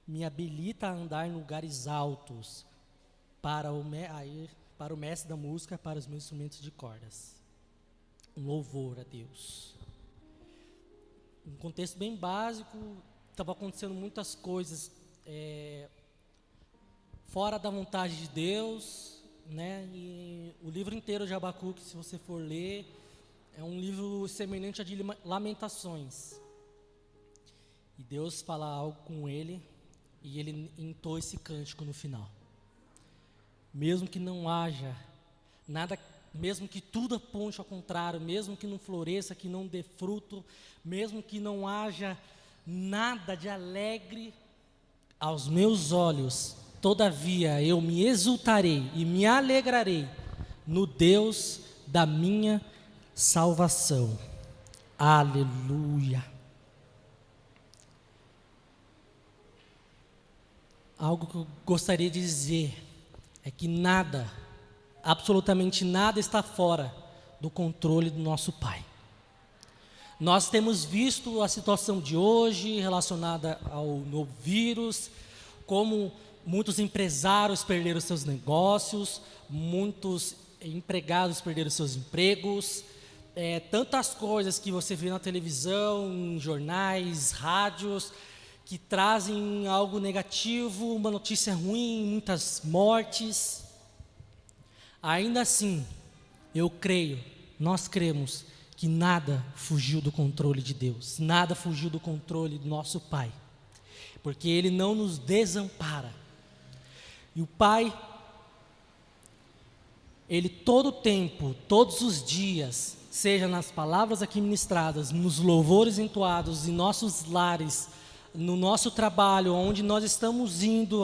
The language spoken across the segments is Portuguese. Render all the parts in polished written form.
me habilita a andar em lugares altos para o mestre da música, para os meus instrumentos de cordas. Um louvor a Deus. Um contexto bem básico, estava acontecendo muitas coisas fora da vontade de Deus, né? E o livro inteiro de Abacuque, se você for ler, é um livro semelhante a de Lamentações. E Deus fala algo com ele, e ele entoa esse cântico no final. Mesmo que não haja nada, mesmo que tudo aponte ao contrário, mesmo que não floresça, que não dê fruto, mesmo que não haja nada de alegre aos meus olhos, todavia eu me exultarei e me alegrarei no Deus da minha salvação. Aleluia. Algo que eu gostaria de dizer é que nada, absolutamente nada está fora do controle do nosso Pai. Nós temos visto a situação de hoje relacionada ao novo vírus, como muitos empresários perderam seus negócios, muitos empregados perderam seus empregos, tantas coisas que você vê na televisão, em jornais, rádios, que trazem algo negativo, uma notícia ruim, muitas mortes. Ainda assim, eu creio, nós cremos, que nada fugiu do controle de Deus, nada fugiu do controle do nosso Pai, porque Ele não nos desampara. E o Pai, Ele todo o tempo, todos os dias, seja nas palavras aqui ministradas, nos louvores entoados, em nossos lares, no nosso trabalho, onde nós estamos indo,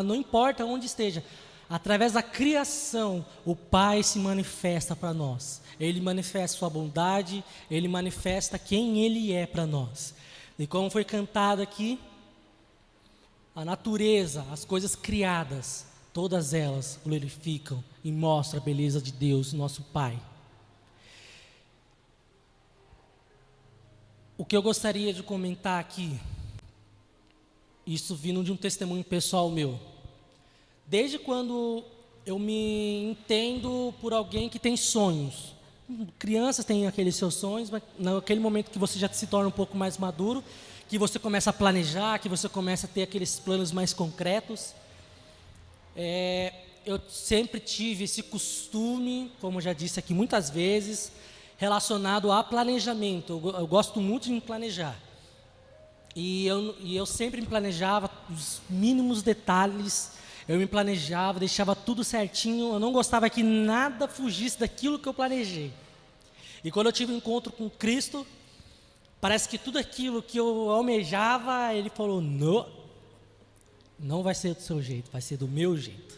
não importa onde esteja, através da criação, o Pai se manifesta para nós. Ele manifesta sua bondade, Ele manifesta quem Ele é para nós. E como foi cantado aqui, a natureza, as coisas criadas, todas elas glorificam e mostram a beleza de Deus, nosso Pai. O que eu gostaria de comentar aqui, isso vindo de um testemunho pessoal meu. Desde quando eu me entendo por alguém que tem sonhos. Crianças têm aqueles seus sonhos, mas naquele momento que você já se torna um pouco mais maduro, que você começa a planejar, que você começa a ter aqueles planos mais concretos. Eu sempre tive esse costume, como já disse aqui muitas vezes, relacionado a planejamento. Eu gosto muito de me planejar. E eu sempre me planejava os mínimos detalhes, eu me planejava, deixava tudo certinho, eu não gostava que nada fugisse daquilo que eu planejei. E quando eu tive um encontro com Cristo, parece que tudo aquilo que eu almejava, Ele falou, não vai ser do seu jeito, vai ser do meu jeito.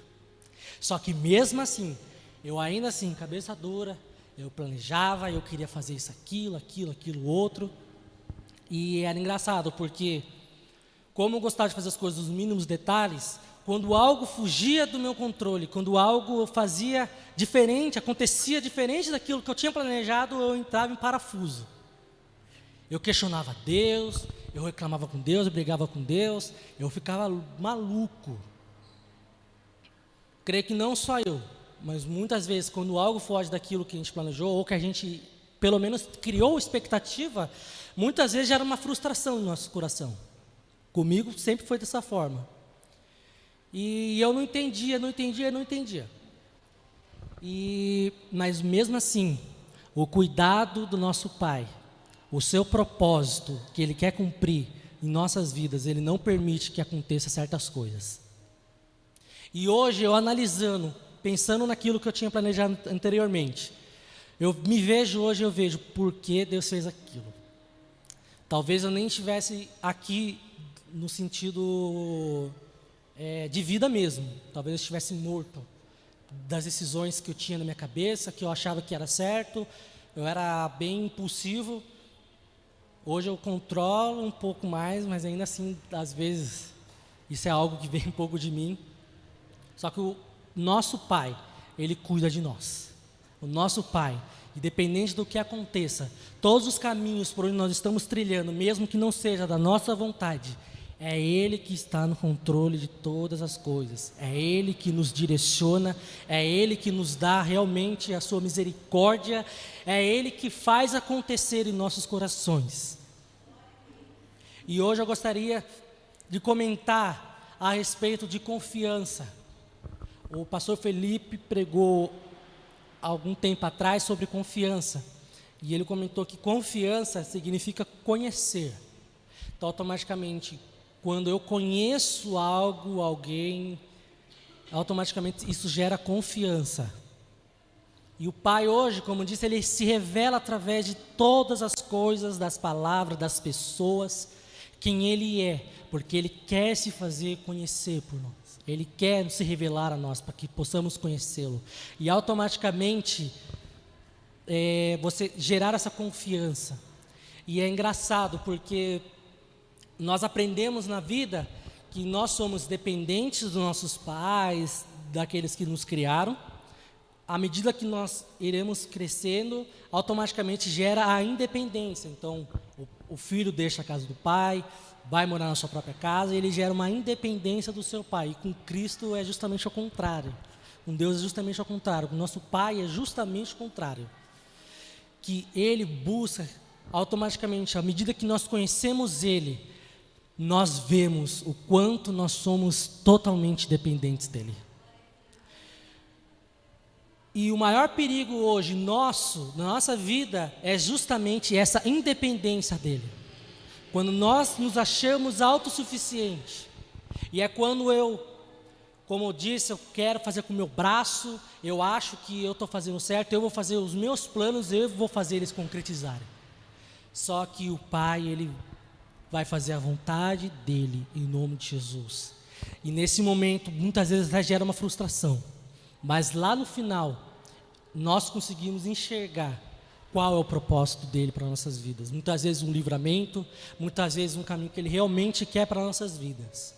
Só que mesmo assim, eu ainda assim, cabeça dura, eu planejava, eu queria fazer isso, aquilo, outro. E era engraçado, porque como eu gostava de fazer as coisas nos mínimos detalhes, quando algo fugia do meu controle, quando algo fazia diferente, acontecia diferente daquilo que eu tinha planejado, eu entrava em parafuso. Eu questionava Deus, eu reclamava com Deus, eu brigava com Deus, eu ficava maluco. Creio que não só eu, mas muitas vezes quando algo foge daquilo que a gente planejou, ou que a gente pelo menos criou expectativa, muitas vezes gera uma frustração no nosso coração. Comigo sempre foi dessa forma. E eu não entendia. Mas mesmo assim, o cuidado do nosso Pai, o seu propósito que Ele quer cumprir em nossas vidas, Ele não permite que aconteçam certas coisas. E hoje eu analisando, pensando naquilo que eu tinha planejado anteriormente, eu vejo por que Deus fez aquilo. Talvez eu nem estivesse aqui no sentido de vida mesmo. Talvez eu estivesse morto das decisões que eu tinha na minha cabeça, que eu achava que era certo. Eu era bem impulsivo. Hoje eu controlo um pouco mais, mas ainda assim, às vezes, isso é algo que vem um pouco de mim. Só que o nosso Pai, Ele cuida de nós. O nosso Pai, independente do que aconteça, todos os caminhos por onde nós estamos trilhando, mesmo que não seja da nossa vontade, É Ele que está no controle de todas as coisas. É Ele que nos direciona. É Ele que nos dá realmente a sua misericórdia. É Ele que faz acontecer em nossos corações. E hoje eu gostaria de comentar a respeito de confiança. O pastor Felipe pregou algum tempo atrás sobre confiança. E ele comentou que confiança significa conhecer. Então, automaticamente, quando eu conheço algo, alguém, automaticamente isso gera confiança. E o Pai hoje, como disse, Ele se revela através de todas as coisas, das palavras, das pessoas, quem Ele é, porque Ele quer se fazer conhecer por nós. Ele quer se revelar a nós, para que possamos conhecê-lo. E automaticamente, você gerar essa confiança. E é engraçado, porque nós aprendemos na vida que nós somos dependentes dos nossos pais, daqueles que nos criaram. À medida que nós iremos crescendo, automaticamente gera a independência. Então, o filho deixa a casa do pai, vai morar na sua própria casa, e ele gera uma independência do seu pai. E com Cristo é justamente ao contrário. Com Deus é justamente ao contrário. Com o nosso Pai é justamente o contrário. Que Ele busca automaticamente, à medida que nós conhecemos Ele, nós vemos o quanto nós somos totalmente dependentes dEle. E o maior perigo hoje nosso, na nossa vida, é justamente essa independência dEle. Quando nós nos achamos autossuficientes. E é quando como eu disse, eu quero fazer com o meu braço, eu acho que eu estou fazendo certo, eu vou fazer os meus planos, eu vou fazer eles concretizarem. Só que o Pai, Ele vai fazer a vontade dEle, em nome de Jesus. E nesse momento, muitas vezes até gera uma frustração. Mas lá no final, nós conseguimos enxergar qual é o propósito dEle para nossas vidas. Muitas vezes um livramento, muitas vezes um caminho que Ele realmente quer para nossas vidas.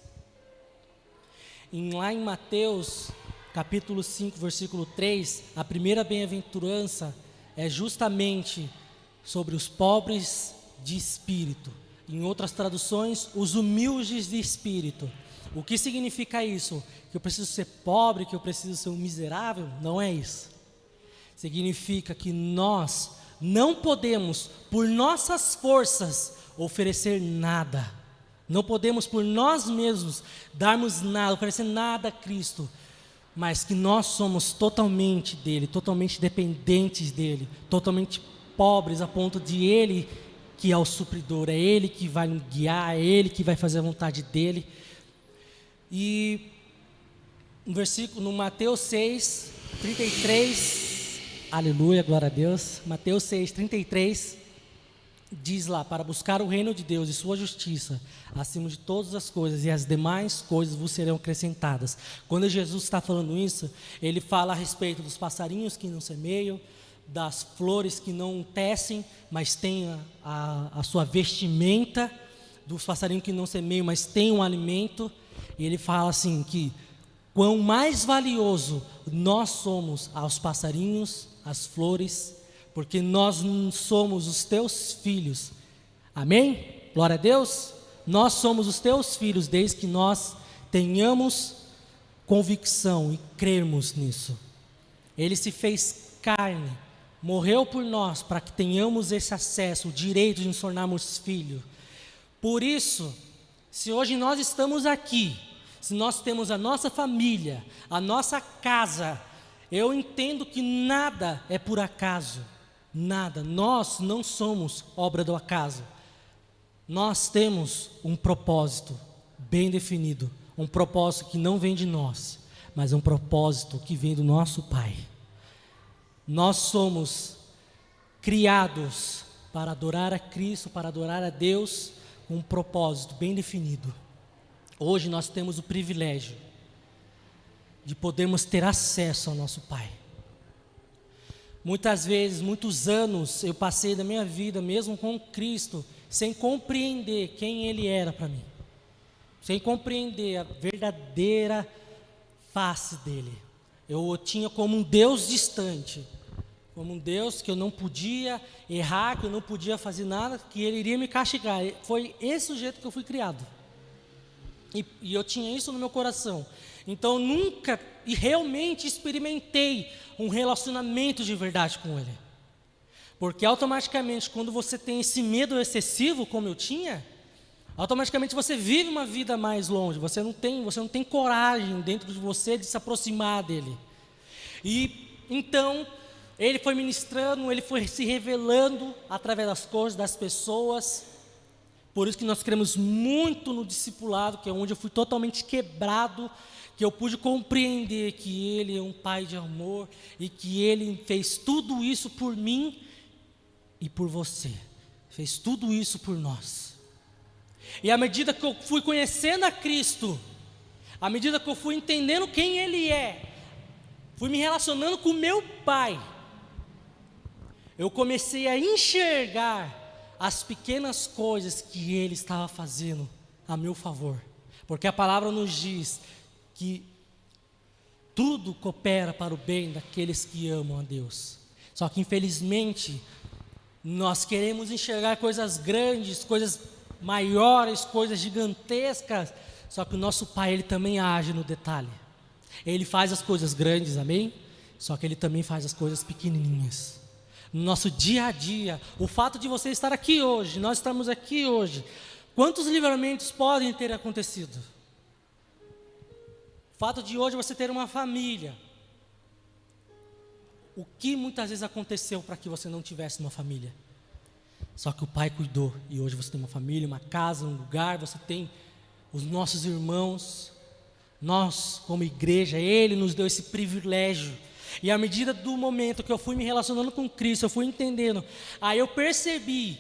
Lá em Mateus, capítulo 5, versículo 3, a primeira bem-aventurança é justamente sobre os pobres de espírito. Em outras traduções, os humildes de espírito. O que significa isso? Que eu preciso ser pobre, que eu preciso ser um miserável? Não é isso. Significa que nós não podemos, por nossas forças, oferecer nada. Não podemos, por nós mesmos, darmos nada, oferecer nada a Cristo. Mas que nós somos totalmente dEle, totalmente dependentes dEle, totalmente pobres a ponto de Ele que é o supridor, é Ele que vai nos guiar, é Ele que vai fazer a vontade dEle. E no Mateus 6, 33, aleluia, glória a Deus, Mateus 6, 33, diz lá, para buscar o reino de Deus e sua justiça, acima de todas as coisas, e as demais coisas vos serão acrescentadas. Quando Jesus está falando isso, Ele fala a respeito dos passarinhos que não semeiam, das flores que não tecem, mas têm a sua vestimenta, dos passarinhos que não semeiam, mas têm um alimento. E Ele fala assim que quão mais valioso nós somos aos passarinhos, às flores, porque nós somos os teus filhos. Amém? Glória a Deus. Nós somos os teus filhos, desde que nós tenhamos convicção e crermos nisso. Ele se fez carne, morreu por nós, para que tenhamos esse acesso, o direito de nos tornarmos filhos. Por isso, se hoje nós estamos aqui, se nós temos a nossa família, a nossa casa, eu entendo que nada é por acaso. Nada, nós não somos obra do acaso. Nós temos um propósito bem definido, um propósito que não vem de nós, mas um propósito que vem do nosso Pai. Nós somos criados para adorar a Cristo, para adorar a Deus, com um propósito bem definido. Hoje nós temos o privilégio de podermos ter acesso ao nosso Pai. Muitas vezes, muitos anos, eu passei da minha vida, mesmo com Cristo, sem compreender quem Ele era para mim, sem compreender a verdadeira face dEle. Eu o tinha como um Deus distante, como um Deus que eu não podia errar, que eu não podia fazer nada, que Ele iria me castigar. Foi esse o jeito que eu fui criado. E eu tinha isso no meu coração. Então, eu nunca e realmente experimentei um relacionamento de verdade com Ele. Porque automaticamente, quando você tem esse medo excessivo, como eu tinha, automaticamente você vive uma vida mais longe. Você não tem coragem dentro de você de se aproximar dele. E então, Ele foi ministrando, Ele foi se revelando através das coisas, das pessoas. Por isso que nós cremos muito no discipulado, que é onde eu fui totalmente quebrado, que eu pude compreender que Ele é um Pai de amor e que Ele fez tudo isso por mim e por você. Fez tudo isso por nós. E à medida que eu fui conhecendo a Cristo, à medida que eu fui entendendo quem Ele é, fui me relacionando com o meu Pai, eu comecei a enxergar as pequenas coisas que Ele estava fazendo a meu favor. Porque a palavra nos diz que tudo coopera para o bem daqueles que amam a Deus. Só que infelizmente, nós queremos enxergar coisas grandes, coisas maiores, coisas gigantescas. Só que o nosso Pai, Ele também age no detalhe. Ele faz as coisas grandes, amém? Só que Ele também faz as coisas pequenininhas. No nosso dia a dia, o fato de você estar aqui hoje, nós estamos aqui hoje, quantos livramentos podem ter acontecido? O fato de hoje você ter uma família, o que muitas vezes aconteceu para que você não tivesse uma família? Só que o Pai cuidou, e hoje você tem uma família, uma casa, um lugar, você tem os nossos irmãos, nós como igreja, Ele nos deu esse privilégio. E à medida do momento que eu fui me relacionando com Cristo, eu fui entendendo, aí eu percebi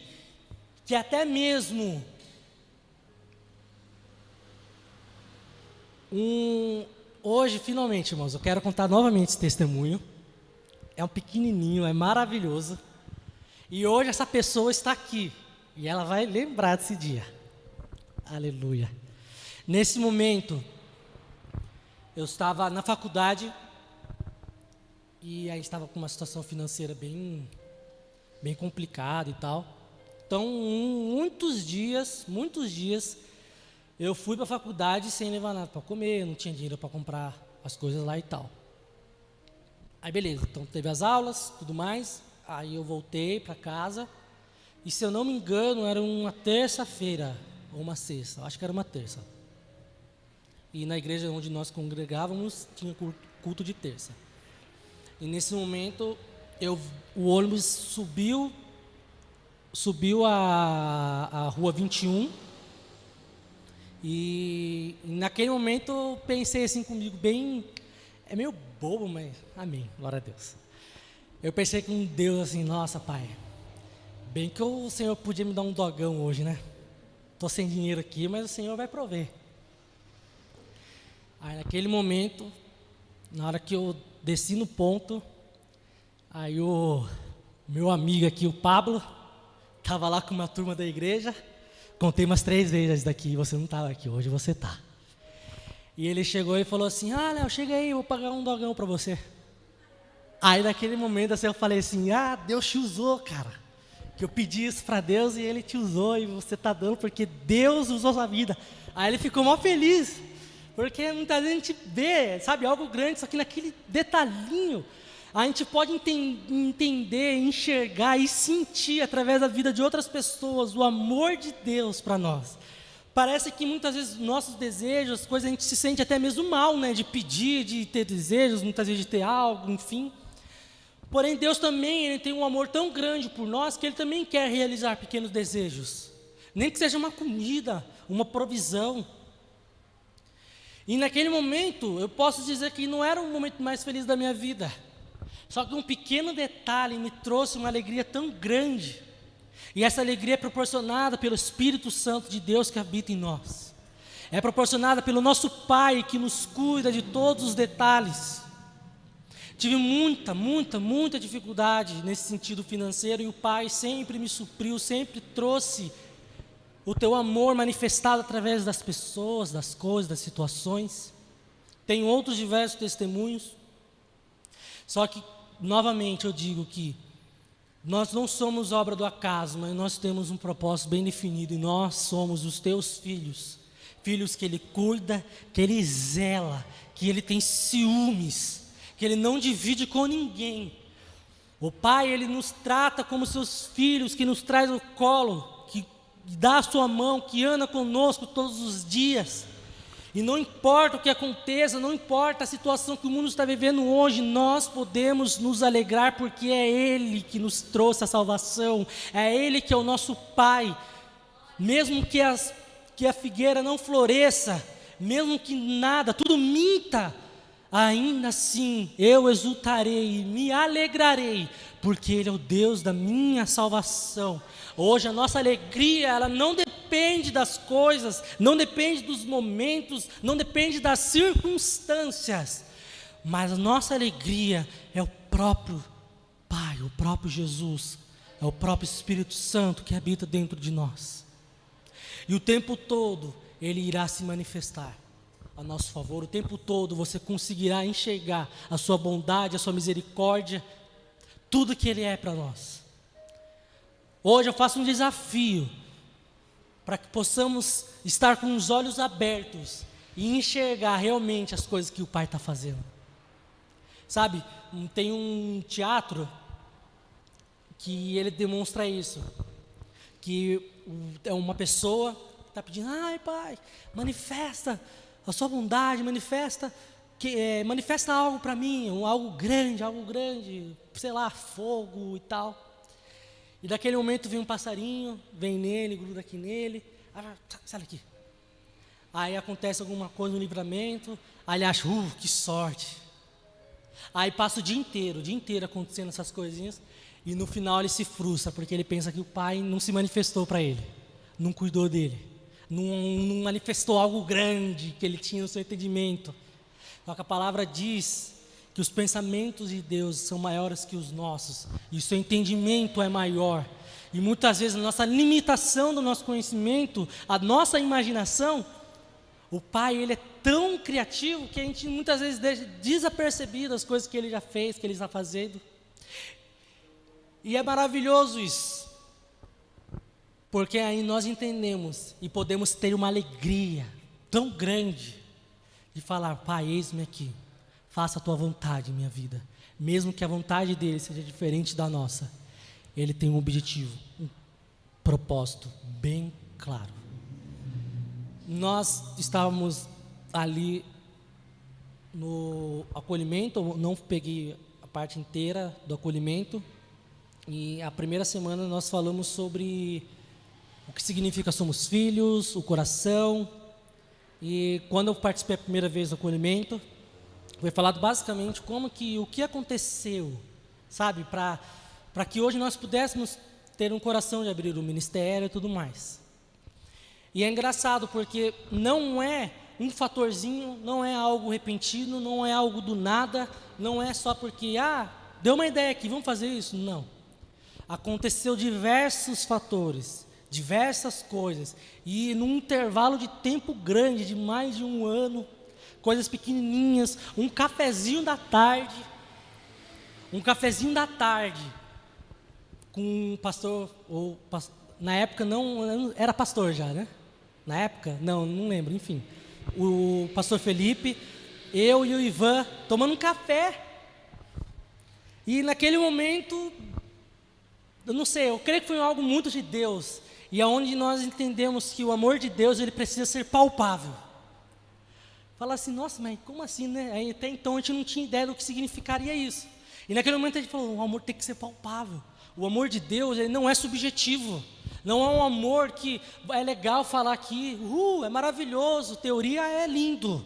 que até mesmo hoje, finalmente, irmãos, eu quero contar novamente esse testemunho. É um pequenininho, é maravilhoso. E hoje essa pessoa está aqui, e ela vai lembrar desse dia. Aleluia. Nesse momento, eu estava na faculdade, e aí estava com uma situação financeira bem complicada e tal. Então, muitos dias, eu fui para a faculdade sem levar nada para comer, não tinha dinheiro para comprar as coisas lá e tal. Aí beleza, então teve as aulas, tudo mais, aí eu voltei para casa, e se eu não me engano, era uma terça-feira, ou uma sexta, acho que era uma terça. E na igreja onde nós congregávamos, tinha culto de terça. E nesse momento, o ônibus subiu a rua 21, e naquele momento eu pensei assim comigo, é meio bobo, mas amém, glória a Deus. Eu pensei com Deus assim, nossa Pai, bem que o Senhor podia me dar um dogão hoje, né? Estou sem dinheiro aqui, mas o Senhor vai prover. Aí naquele momento, na hora que eu desci no ponto, aí o meu amigo aqui, o Pablo, estava lá com uma turma da igreja, contei umas 3 vezes daqui, você não estava aqui, hoje você está. E ele chegou e falou assim, Léo, chega aí, eu vou pagar um dogão para você. Aí naquele momento assim, eu falei assim, Deus te usou, cara. Que eu pedi isso para Deus e Ele te usou e você está dando porque Deus usou sua vida. Aí ele ficou mó feliz, porque muitas vezes a gente vê, sabe, algo grande, só que naquele detalhinho, a gente pode entender, enxergar e sentir através da vida de outras pessoas o amor de Deus para nós. Parece que muitas vezes nossos desejos, as coisas, a gente se sente até mesmo mal, né? De pedir, de ter desejos, muitas vezes de ter algo, enfim. Porém, Deus também, Ele tem um amor tão grande por nós, que Ele também quer realizar pequenos desejos. Nem que seja uma comida, uma provisão. E naquele momento, eu posso dizer que não era o momento mais feliz da minha vida. Só que um pequeno detalhe me trouxe uma alegria tão grande. E essa alegria é proporcionada pelo Espírito Santo de Deus que habita em nós. É proporcionada pelo nosso Pai que nos cuida de todos os detalhes. Tive muita dificuldade nesse sentido financeiro e o Pai sempre me supriu, sempre trouxe o teu amor manifestado através das pessoas, das coisas, das situações. Tem outros diversos testemunhos. Só que, novamente, eu digo que nós não somos obra do acaso, mas nós temos um propósito bem definido e nós somos os teus filhos, filhos que Ele cuida, que Ele zela, que Ele tem ciúmes, que Ele não divide com ninguém. O Pai, Ele nos trata como seus filhos, que nos traz o colo, que dá a sua mão, que anda conosco todos os dias. E não importa o que aconteça, não importa a situação que o mundo está vivendo hoje, nós podemos nos alegrar porque é Ele que nos trouxe a salvação, é Ele que é o nosso Pai. Mesmo que a figueira não floresça, mesmo que nada, tudo minta, ainda assim eu exultarei e me alegrarei, porque Ele é o Deus da minha salvação. Hoje a nossa alegria, ela não depende das coisas, não depende dos momentos, não depende das circunstâncias, mas a nossa alegria é o próprio Pai, o próprio Jesus, é o próprio Espírito Santo que habita dentro de nós. E o tempo todo Ele irá se manifestar a nosso favor, o tempo todo você conseguirá enxergar a sua bondade, a sua misericórdia, tudo que Ele é para nós. Hoje eu faço um desafio para que possamos estar com os olhos abertos e enxergar realmente as coisas que o Pai está fazendo. Sabe, tem um teatro que ele demonstra isso, que é uma pessoa que está pedindo, ai Pai, manifesta a sua bondade, manifesta algo para mim, algo grande, sei lá, fogo e tal. E daquele momento vem um passarinho, vem nele, gruda aqui nele, sai daqui. Aí acontece alguma coisa no livramento, aí ele acha, que sorte. Aí passa o dia inteiro acontecendo essas coisinhas, e no final ele se frustra, porque ele pensa que o Pai não se manifestou para ele, não cuidou dele, não manifestou algo grande que ele tinha no seu entendimento. Só que a palavra diz que os pensamentos de Deus são maiores que os nossos, e o seu entendimento é maior, e muitas vezes a nossa limitação do nosso conhecimento, a nossa imaginação, o Pai, Ele é tão criativo, que a gente muitas vezes deixa desapercebido as coisas que Ele já fez, que Ele está fazendo, e é maravilhoso isso, porque aí nós entendemos, e podemos ter uma alegria tão grande, de falar, Pai, eis-me aqui, faça a tua vontade em minha vida, mesmo que a vontade dele seja diferente da nossa, ele tem um objetivo, um propósito bem claro. Nós estávamos ali no acolhimento, eu não peguei a parte inteira do acolhimento, e a primeira semana nós falamos sobre o que significa somos filhos, o coração, e quando eu participei a primeira vez do acolhimento, foi falado basicamente o que aconteceu, sabe, para que hoje nós pudéssemos ter um coração de abrir o ministério e tudo mais. E é engraçado porque não é um fatorzinho, não é algo repentino, não é algo do nada, não é só porque, deu uma ideia aqui, vamos fazer isso. Não. Aconteceu diversos fatores, diversas coisas, e num intervalo de tempo grande, de mais de um ano, coisas pequenininhas, um cafezinho da tarde, com um pastor, na época não, era pastor já, né? Na época, não lembro, enfim, o pastor Felipe, eu e o Ivan, tomando um café, e naquele momento, eu não sei, eu creio que foi algo muito de Deus, e aonde nós entendemos que o amor de Deus, ele precisa ser palpável. Fala assim, nossa, mas como assim, né? Aí, até então a gente não tinha ideia do que significaria isso. E naquele momento a gente falou, o amor tem que ser palpável. O amor de Deus, ele não é subjetivo. Não é um amor que é legal falar aqui, é maravilhoso, teoria é lindo.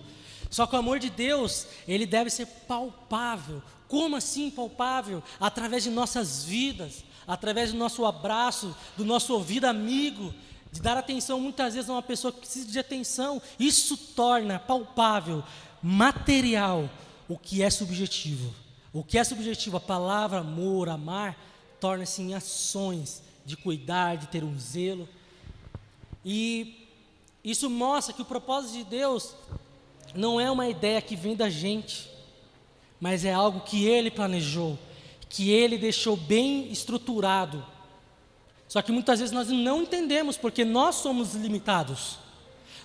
Só que o amor de Deus, ele deve ser palpável. Como assim palpável? Através de nossas vidas, através do nosso abraço, do nosso ouvido amigo, de dar atenção muitas vezes a uma pessoa que precisa de atenção. Isso torna palpável, material, o que é subjetivo. O que é subjetivo, a palavra amor, amar, torna-se em ações de cuidar, de ter um zelo. E isso mostra que o propósito de Deus não é uma ideia que vem da gente, mas é algo que Ele planejou, que Ele deixou bem estruturado. Só que muitas vezes nós não entendemos, porque nós somos limitados.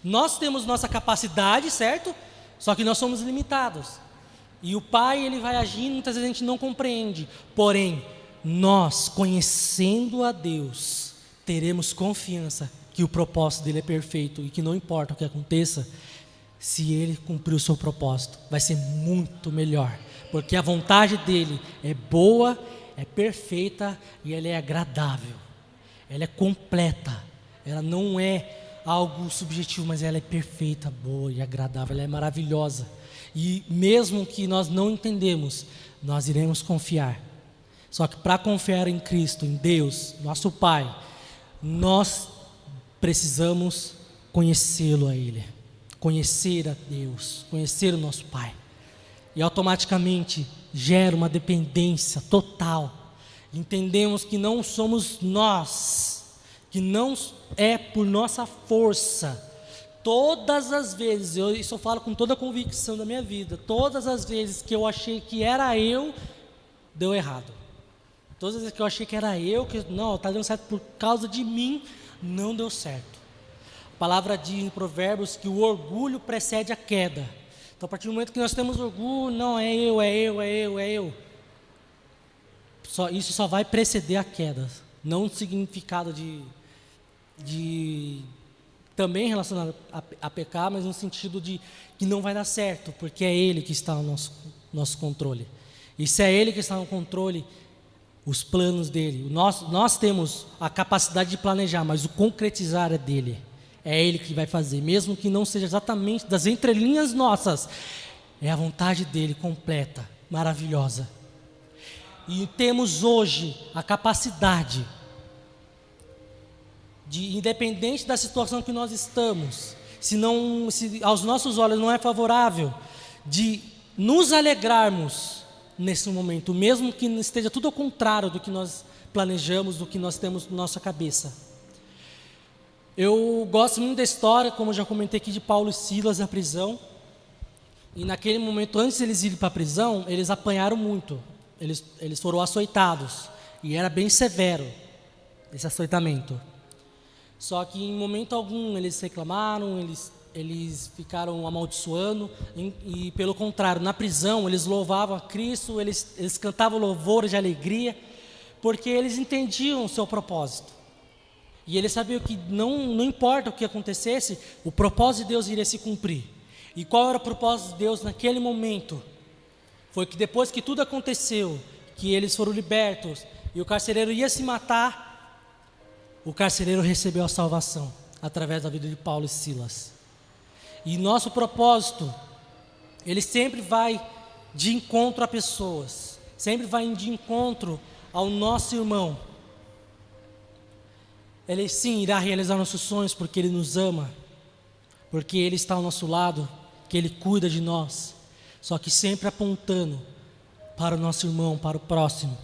Nós temos nossa capacidade, certo? Só que nós somos limitados. E o Pai, Ele vai agindo, muitas vezes a gente não compreende. Porém, nós, conhecendo a Deus, teremos confiança que o propósito dEle é perfeito e que não importa o que aconteça, se Ele cumprir o seu propósito, vai ser muito melhor. Porque a vontade dEle é boa, é perfeita e ela é agradável. Ela é completa. Ela não é algo subjetivo, mas ela é perfeita, boa e agradável. Ela é maravilhosa. E mesmo que nós não entendemos, nós iremos confiar. Só que para confiar em Cristo, em Deus, nosso Pai, nós precisamos conhecê-lo a Ele. Conhecer a Deus, conhecer o nosso Pai. E automaticamente gera uma dependência total. Entendemos que não somos nós, que não é por nossa força. Todas as vezes, isso eu falo com toda a convicção da minha vida, todas as vezes que eu achei que era eu, deu errado. Todas as vezes que eu achei que era eu, que não, está dando certo por causa de mim, não deu certo. A palavra diz em Provérbios que o orgulho precede a queda. Então, a partir do momento que nós temos orgulho, não, é eu. Isso só vai preceder a queda. Não um significado de também relacionado a pecar, mas no sentido de que não vai dar certo, porque é Ele que está no nosso controle. E se é Ele que está no controle, os planos dEle, nós temos a capacidade de planejar, mas o concretizar é dEle. É Ele que vai fazer, mesmo que não seja exatamente das entrelinhas nossas. É a vontade dEle completa, maravilhosa. E temos hoje a capacidade de, independente da situação que nós estamos, se aos nossos olhos não é favorável, de nos alegrarmos nesse momento, mesmo que esteja tudo ao contrário do que nós planejamos, do que nós temos na nossa cabeça. Eu gosto muito da história, como eu já comentei aqui, de Paulo e Silas na prisão. E naquele momento, antes de eles irem para a prisão, eles apanharam muito. Eles foram açoitados. E era bem severo esse açoitamento. Só que em momento algum eles reclamaram, eles ficaram amaldiçoando. E pelo contrário, na prisão eles louvavam a Cristo, eles cantavam louvores de alegria, porque eles entendiam o seu propósito. E eles sabiam que não importa o que acontecesse, o propósito de Deus iria se cumprir. E qual era o propósito de Deus naquele momento? Foi que depois que tudo aconteceu, que eles foram libertos e o carcereiro ia se matar, o carcereiro recebeu a salvação através da vida de Paulo e Silas. E nosso propósito, ele sempre vai de encontro a pessoas, sempre vai de encontro ao nosso irmão. Ele sim irá realizar nossos sonhos porque Ele nos ama, porque Ele está ao nosso lado, que Ele cuida de nós, só que sempre apontando para o nosso irmão, para o próximo,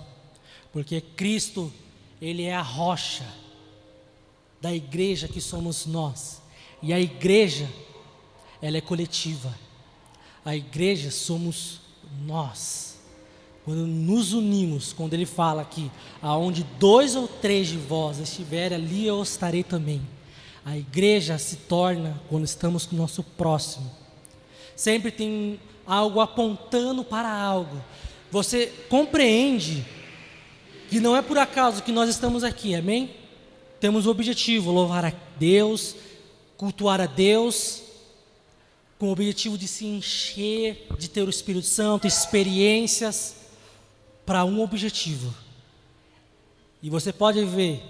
porque Cristo, Ele é a rocha da igreja que somos nós, e a igreja, ela é coletiva, a igreja somos nós. Quando nos unimos, quando Ele fala aqui, aonde 2 ou 3 de vós estiverem, ali eu estarei também. A igreja se torna quando estamos com o nosso próximo. Sempre tem algo apontando para algo. Você compreende que não é por acaso que nós estamos aqui, amém? Temos o objetivo, louvar a Deus, cultuar a Deus, com o objetivo de se encher, de ter o Espírito Santo, experiências, para um objetivo. E você pode ver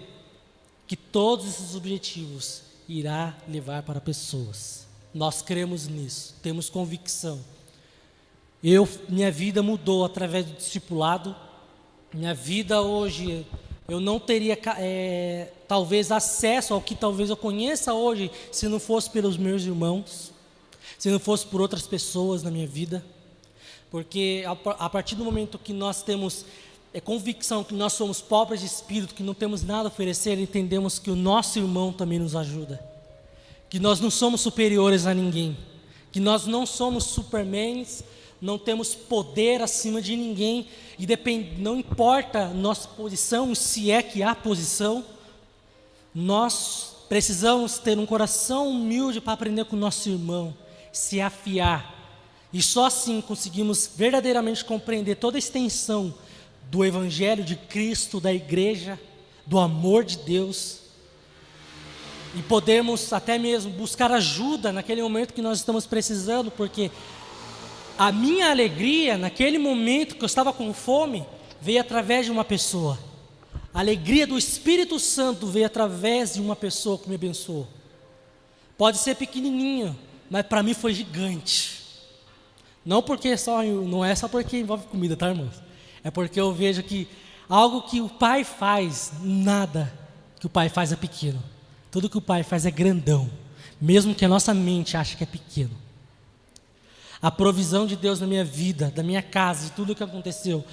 que todos esses objetivos irá levar para pessoas. Nós cremos nisso, temos convicção. Minha vida mudou através do discipulado. Minha vida hoje, eu não teria talvez acesso ao que talvez eu conheça hoje, se não fosse pelos meus irmãos, se não fosse por outras pessoas na minha vida. Porque a partir do momento que nós temos convicção que nós somos pobres de espírito, que não temos nada a oferecer, entendemos que o nosso irmão também nos ajuda, que nós não somos superiores a ninguém, que nós não somos supermans, não temos poder acima de ninguém, e não importa nossa posição, se é que há posição, nós precisamos ter um coração humilde para aprender com o nosso irmão, se afiar. E só assim conseguimos verdadeiramente compreender toda a extensão do Evangelho de Cristo, da igreja, do amor de Deus. E podemos até mesmo buscar ajuda naquele momento que nós estamos precisando, porque a minha alegria, naquele momento que eu estava com fome, veio através de uma pessoa. A alegria do Espírito Santo veio através de uma pessoa que me abençoou. Pode ser pequenininho, mas para mim foi gigante. Não é só porque envolve comida, tá, irmãos? É porque eu vejo que algo que o Pai faz, nada que o Pai faz é pequeno. Tudo que o Pai faz é grandão, mesmo que a nossa mente ache que é pequeno. A provisão de Deus na minha vida, da minha casa, de tudo o que aconteceu.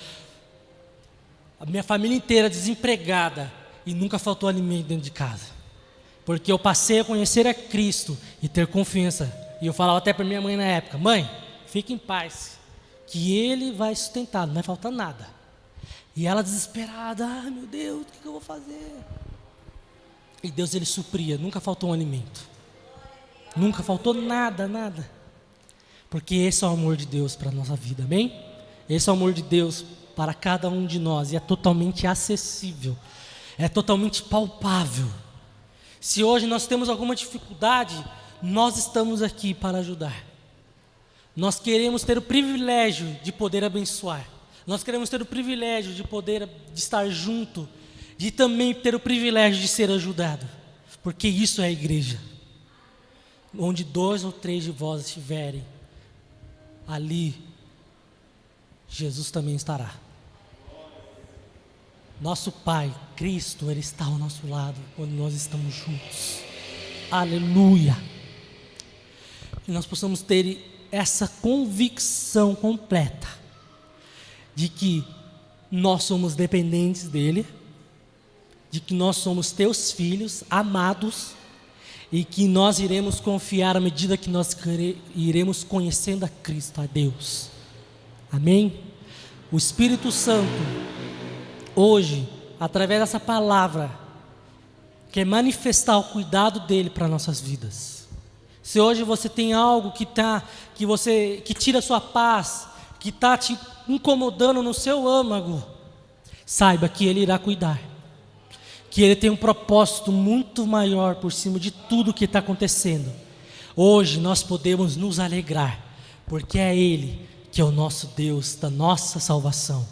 A minha família inteira desempregada e nunca faltou alimento dentro de casa. Porque eu passei a conhecer a Cristo e ter confiança. E eu falava até para minha mãe na época: mãe, fique em paz, que Ele vai sustentar, não vai faltar nada. E ela desesperada: ai meu Deus, o que eu vou fazer? E Deus, Ele supria, nunca faltou um alimento. Nunca faltou nada, nada. Porque esse é o amor de Deus para a nossa vida, amém? Esse é o amor de Deus para cada um de nós, e é totalmente acessível, é totalmente palpável. Se hoje nós temos alguma dificuldade, nós estamos aqui para ajudar. Nós queremos ter o privilégio de poder abençoar, nós queremos ter o privilégio de poder estar junto, de também ter o privilégio de ser ajudado, porque isso é a igreja. Onde 2 ou 3 de vós estiverem, ali Jesus também estará. Nosso Pai, Cristo, Ele está ao nosso lado quando nós estamos juntos. Aleluia! Que nós possamos ter essa convicção completa de que nós somos dependentes dEle, de que nós somos teus filhos amados e que nós iremos confiar à medida que nós iremos conhecendo a Cristo, a Deus. Amém? O Espírito Santo, hoje, através dessa palavra, quer manifestar o cuidado dele para nossas vidas. Se hoje você tem algo que tira a sua paz, que está te incomodando no seu âmago, saiba que Ele irá cuidar. Que Ele tem um propósito muito maior por cima de tudo que está acontecendo. Hoje nós podemos nos alegrar, porque é Ele que é o nosso Deus, da nossa salvação.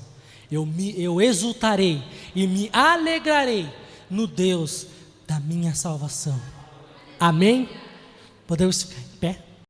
Eu exultarei e me alegrarei no Deus da minha salvação. Amém? Podemos ficar.